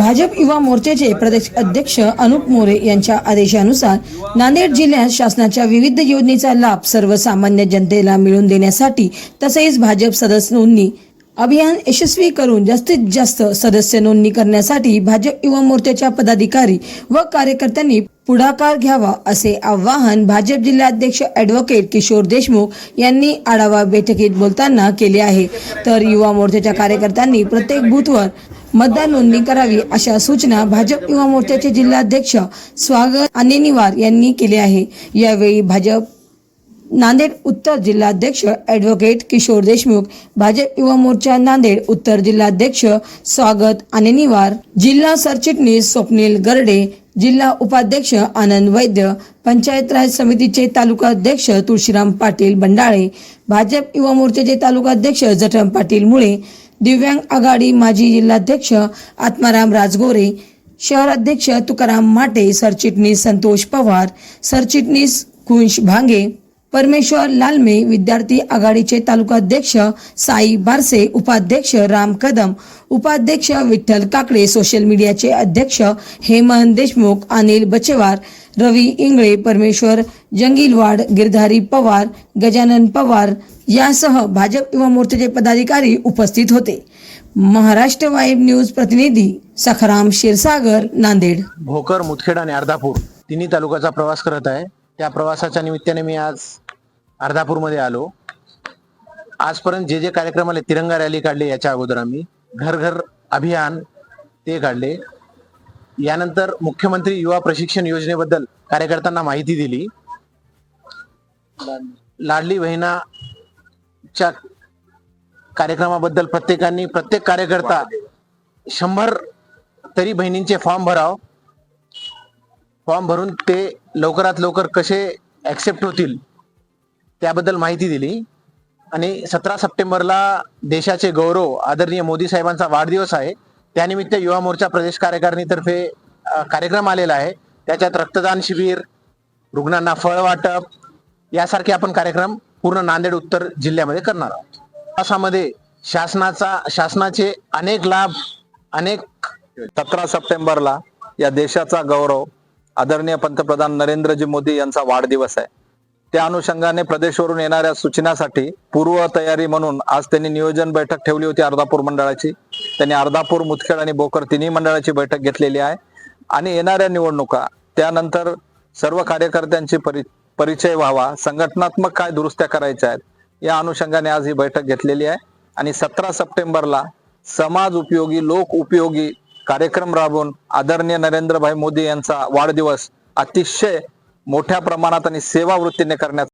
भाजप युवा मोर्चाचे प्रदेश अध्यक्ष अनुप मोरे यांच्या आदेशानुसार नांदेड जिल्ह्यात शासनाच्या विविध योजनेचा लाभ सर्वसामान्य जनतेला मिळवून देण्यासाठी तसेच भाजप सदस्य नोंदणी अभियान यशस्वी करून जास्तीत जास्त सदस्य नोंदणी करण्यासाठी भाजप युवा मोर्चाच्या पदाधिकारी व कार्यकर्त्यांनी पुढाकार घ्यावा असे आवाहन भाजप जिल्हाध्यक्ष ॲडव्होकेट किशोर देशमुख यांनी आढावा बैठकीत बोलताना केले आहे। तर युवा मोर्चाच्या कार्यकर्त्यांनी प्रत्येक बूथवर मतदार नोंदणी करावी अशा सूचना भाजप युवा मोर्चाचे जिल्हाध्यक्ष स्वागत आनेनिवार यांनी केले आहे। यावेळी भाजप नांदेड उत्तर जिल्हाध्यक्ष ॲडव्होकेट किशोर देशमुख, भाजप युवा मोर्चा नांदेड उत्तर जिल्हाध्यक्ष स्वागत आनेनिवार, जिल्हा सरचिटणीस स्वप्नील गरडे, जिल्हा उपाध्यक्ष आनंद वैद्य, पंचायत राज समितीचे तालुका अध्यक्ष तुळशीराम पाटील बंडाळे, भाजप युवा मोर्चाचे तालुका अध्यक्ष जठम पाटील मुळे, दिव्यांग आघाडी माजी जिल्हाध्यक्ष आत्माराम राजगोरे, शहर अध्यक्ष तुकाराम माटे, सरचिटणीस संतोष पवार, सरचिटणीस कुंश भांगे, परमेश्वर लालमे, विद्यार्थी आघाडीचे तालुका अध्यक्ष साई बारसे, उपाध्यक्ष राम कदम, उपाध्यक्ष विठ्ठल काकडे, सोशल मीडियाचे अध्यक्ष हेमंत देशमुख, अनिल बचेवार, रवी इंगळे, परमेश्वर जंगीलवाड, गिरधारी पवार, गजानन पवार यासह भाजप युवा मोर्चाचे पदाधिकारी उपस्थित होते। महाराष्ट्र वाईब न्यूज प्रतिनिधी सखाराम क्षीरसागर, नांदेड। भोकर, मुदखेड आणि अर्धापूर तिन्ही तालुक्याचा प्रवास करत आहे। त्या प्रवासाच्या निमित्ताने मी आज अर्धापूरमध्ये आलो। आजपर्यंत जे कार्यक्रम आले, तिरंगा रॅली काढली, याच्या अगोदर आम्ही घर घर अभियान ते काढले। यानंतर मुख्यमंत्री युवा प्रशिक्षण योजनेबद्दल कार्यकर्त्यांना माहिती दिली। लाडली बहिणाच्या कार्यक्रमाबद्दल प्रत्येक कार्यकर्ता 100 तरी बहिणींचे फॉर्म भरून ते लवकरात लवकर कसे ऍक्सेप्ट होतील त्याबद्दल माहिती दिली। आणि 17 सप्टेंबरला देशाचे गौरव आदरणीय मोदी साहेबांचा वाढदिवस आहे। त्यानिमित्त युवा मोर्चा प्रदेश कार्यकारिणीतर्फे कार्यक्रम आलेला आहे। त्याच्यात रक्तदान शिबिर, रुग्णांना फळ वाटप यासारखे आपण कार्यक्रम पूर्ण नांदेड उत्तर जिल्ह्यामध्ये करणार आहोत। प्रवासामध्ये शासनाचे अनेक लाभ 17 सप्टेंबरला या देशाचा गौरव आदरणीय पंतप्रधान नरेंद्रजी मोदी यांचा वाढदिवस आहे। त्या अनुषंगाने प्रदेशवरून येणाऱ्या सूचनासाठी पूर्व तयारी म्हणून आज त्यांनी नियोजन बैठक ठेवली होती अर्धापूर मंडळाची। त्यांनी अर्धापूर, मुदखेड आणि भोकर तिन्ही मंडळाची बैठक घेतलेली आहे। आणि येणाऱ्या निवडणुका त्यानंतर सर्व कार्यकर्त्यांची परिचय व्हावा, संघटनात्मक काय दुरुस्त्या करायच्या आहेत या अनुषंगाने आज ही बैठक घेतलेली आहे। आणि 17 सप्टेंबरला समाज उपयोगी, लोक उपयोगी कार्यक्रम राबवून आदरणीय नरेंद्रभाई मोदी यांचा वाढदिवस अतिशय मोठ्या प्रमाणात आणि सेवावृत्तीने करण्यात